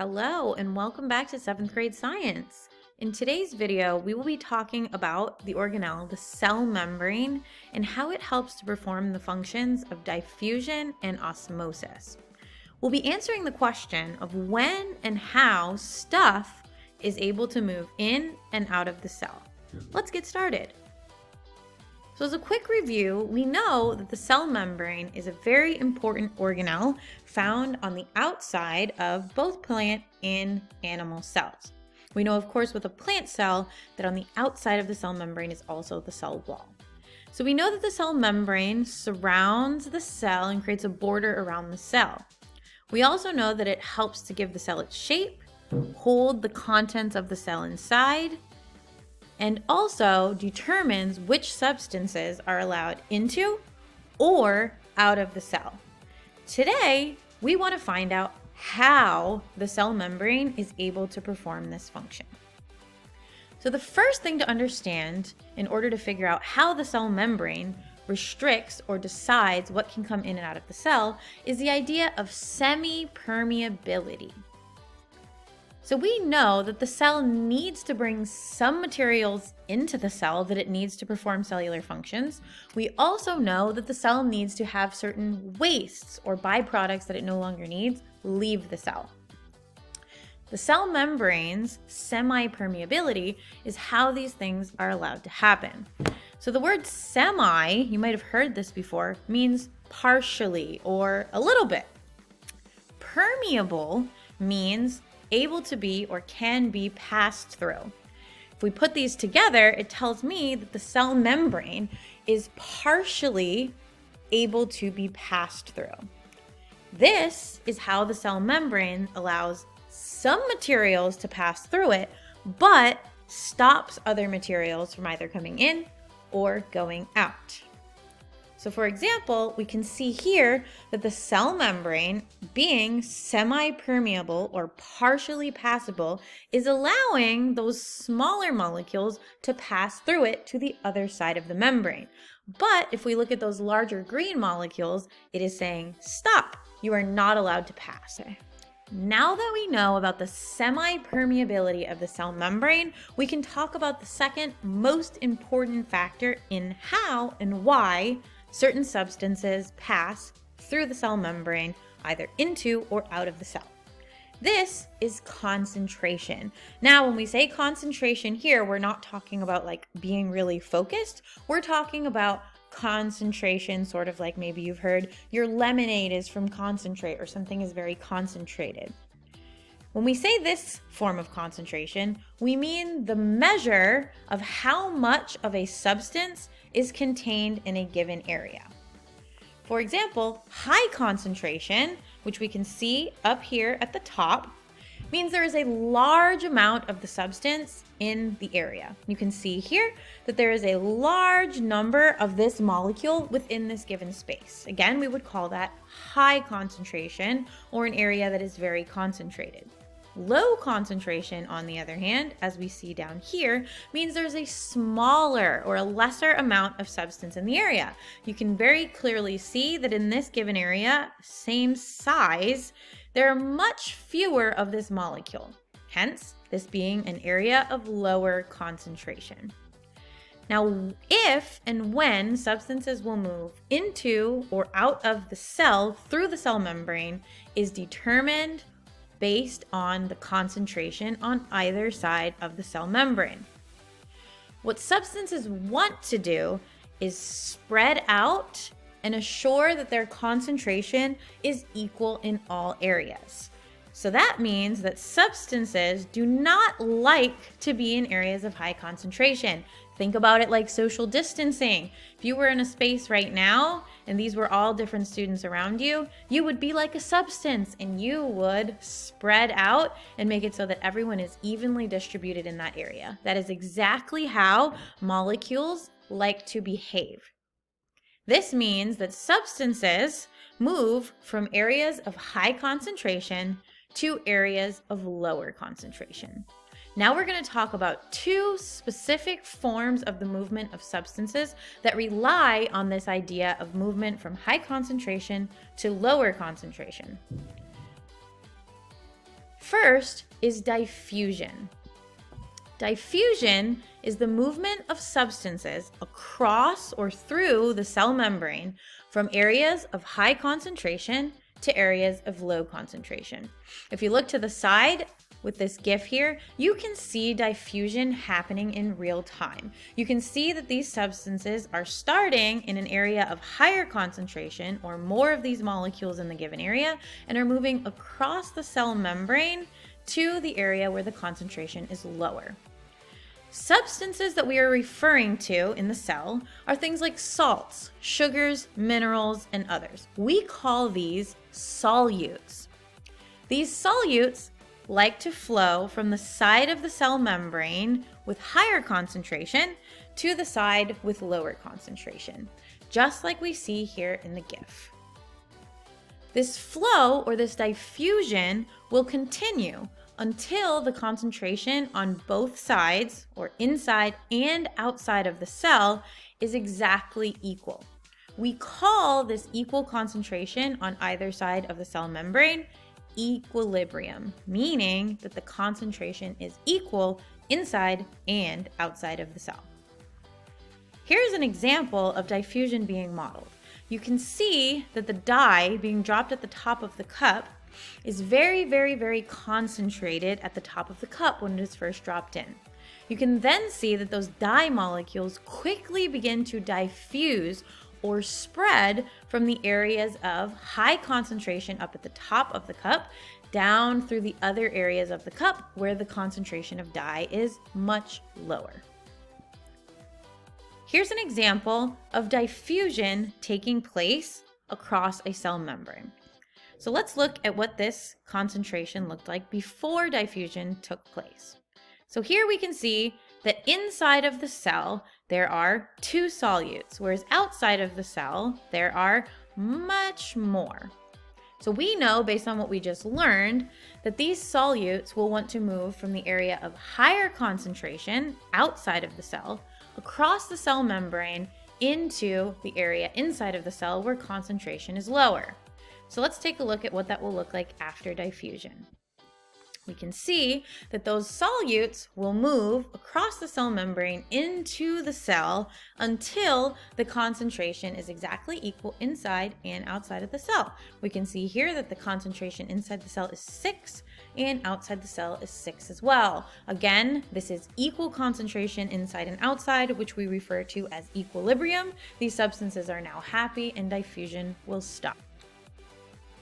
Hello and welcome back to 7th grade science. In today's video, we will be talking about the organelle, the cell membrane, and how it helps to perform the functions of diffusion and osmosis. We'll be answering the question of when and how stuff is able to move in and out of the cell. Let's get started. So as a quick review, we know that the cell membrane is a very important organelle found on the outside of both plant and animal cells. We know, of course, with a plant cell that on the outside of the cell membrane is also the cell wall. So we know that the cell membrane surrounds the cell and creates a border around the cell. We also know that it helps to give the cell its shape, hold the contents of the cell inside, and also determines which substances are allowed into or out of the cell. Today, we want to find out how the cell membrane is able to perform this function. So the first thing to understand in order to figure out how the cell membrane restricts or decides what can come in and out of the cell is the idea of semi-permeability. So we know that the cell needs to bring some materials into the cell that it needs to perform cellular functions. We also know that the cell needs to have certain wastes or byproducts that it no longer needs leave the cell. The cell membrane's semi-permeability is how these things are allowed to happen. So the word semi, you might have heard this before, means partially or a little bit. Permeable means able to be or can be passed through. If we put these together, it tells me that the cell membrane is partially able to be passed through. This is how the cell membrane allows some materials to pass through it, but stops other materials from either coming in or going out. So for example, we can see here that the cell membrane, being semi-permeable or partially passable, is allowing those smaller molecules to pass through it to the other side of the membrane. But if we look at those larger green molecules, it is saying, stop, you are not allowed to pass. Now that we know about the semi-permeability of the cell membrane, we can talk about the second most important factor in how and why certain substances pass through the cell membrane, either into or out of the cell. This is concentration. Now, when we say concentration here, we're not talking about like being really focused. We're talking about concentration, sort of like maybe you've heard your lemonade is from concentrate or something is very concentrated. When we say this form of concentration, we mean the measure of how much of a substance is contained in a given area. For example, high concentration, which we can see up here at the top, means there is a large amount of the substance in the area. You can see here that there is a large number of this molecule within this given space. Again, we would call that high concentration or an area that is very concentrated. Low concentration, on the other hand, as we see down here, means there's a smaller or a lesser amount of substance in the area. You can very clearly see that in this given area, same size, there are much fewer of this molecule, hence this being an area of lower concentration. Now, if and when substances will move into or out of the cell through the cell membrane is determined based on the concentration on either side of the cell membrane. What substances want to do is spread out and assure that their concentration is equal in all areas. So that means that substances do not like to be in areas of high concentration. Think about it like social distancing. If you were in a space right now and these were all different students around you, you would be like a substance and you would spread out and make it so that everyone is evenly distributed in that area. That is exactly how molecules like to behave. This means that substances move from areas of high concentration to areas of lower concentration. Now we're going to talk about two specific forms of the movement of substances that rely on this idea of movement from high concentration to lower concentration. first is diffusion. Diffusion is the movement of substances across or through the cell membrane from areas of high concentration to areas of low concentration. If you look to the side with this GIF here, you can see diffusion happening in real time. You can see that these substances are starting in an area of higher concentration or more of these molecules in the given area and are moving across the cell membrane to the area where the concentration is lower. Substances that we are referring to in the cell are things like salts, sugars, minerals, and others. We call these solutes. These solutes like to flow from the side of the cell membrane with higher concentration to the side with lower concentration, just like we see here in the GIF. This flow or this diffusion will continue until the concentration on both sides, or inside and outside of the cell, is exactly equal. We call this equal concentration on either side of the cell membrane equilibrium, meaning that the concentration is equal inside and outside of the cell. Here's an example of diffusion being modeled. You can see that the dye being dropped at the top of the cup is very concentrated at the top of the cup when it is first dropped in. You can then see that those dye molecules quickly begin to diffuse or spread from the areas of high concentration up at the top of the cup down through the other areas of the cup where the concentration of dye is much lower. Here's an example of diffusion taking place across a cell membrane. So let's look at what this concentration looked like before diffusion took place. So here we can see that inside of the cell, there are 2 solutes, whereas outside of the cell, there are much more. So we know, based on what we just learned, that these solutes will want to move from the area of higher concentration outside of the cell across the cell membrane into the area inside of the cell where concentration is lower. So let's take a look at what that will look like after diffusion. We can see that those solutes will move across the cell membrane into the cell until the concentration is exactly equal inside and outside of the cell. We can see here that the concentration inside the cell is 6 and outside the cell is 6 as well. Again, this is equal concentration inside and outside, which we refer to as equilibrium. These substances are now happy and diffusion will stop.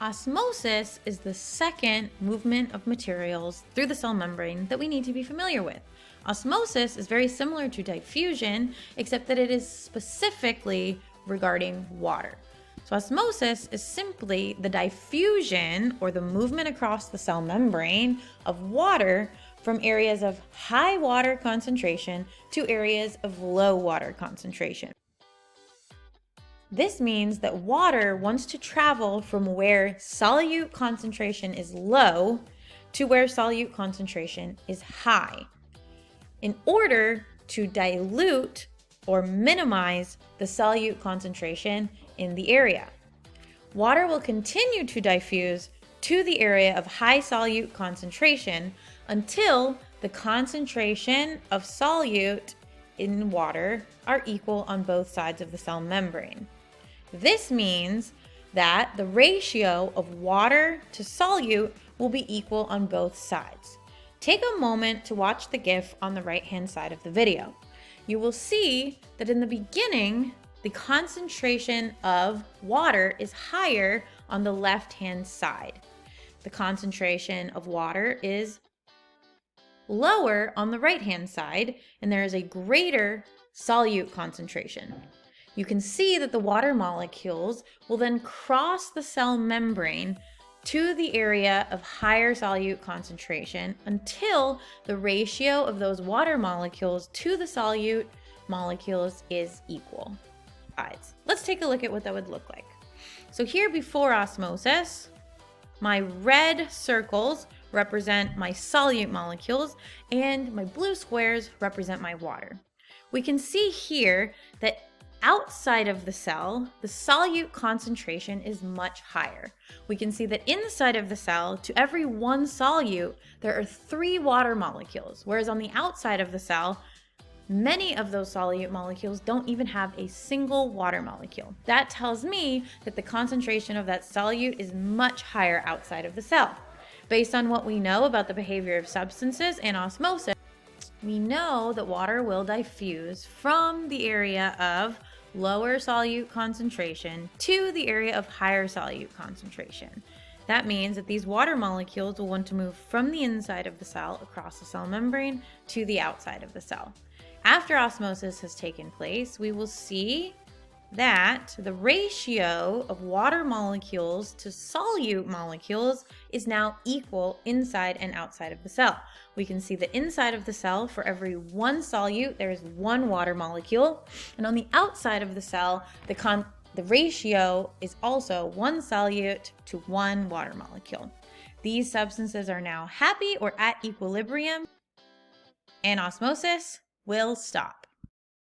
Osmosis is the second movement of materials through the cell membrane that we need to be familiar with. Osmosis is very similar to diffusion, except that it is specifically regarding water. So osmosis is simply the diffusion or the movement across the cell membrane of water from areas of high water concentration to areas of low water concentration. This means that water wants to travel from where solute concentration is low to where solute concentration is high in order to dilute or minimize the solute concentration in the area. Water will continue to diffuse to the area of high solute concentration until the concentration of solute in water are equal on both sides of the cell membrane. This means that the ratio of water to solute will be equal on both sides. Take a moment to watch the GIF on the right-hand side of the video. You will see that in the beginning, the concentration of water is higher on the left-hand side. The concentration of water is lower on the right-hand side, and there is a greater solute concentration. You can see that the water molecules will then cross the cell membrane to the area of higher solute concentration until the ratio of those water molecules to the solute molecules is equal. Let's take a look at what that would look like. So here before osmosis, my red circles represent my solute molecules and my blue squares represent my water. We can see here that outside of the cell, the solute concentration is much higher. We can see that inside of the cell, to every one solute, there are 3 water molecules, whereas on the outside of the cell, many of those solute molecules don't even have a single water molecule. That tells me that the concentration of that solute is much higher outside of the cell. Based on what we know about the behavior of substances and osmosis, we know that water will diffuse from the area of lower solute concentration to the area of higher solute concentration. That means that these water molecules will want to move from the inside of the cell across the cell membrane to the outside of the cell. After osmosis has taken place, we will see that the ratio of water molecules to solute molecules is now equal inside and outside of the cell. We can see that inside of the cell, for every 1 solute, there is 1 water molecule. And on the outside of the cell, the ratio is also 1 solute to 1 water molecule. These substances are now happy or at equilibrium, and osmosis will stop.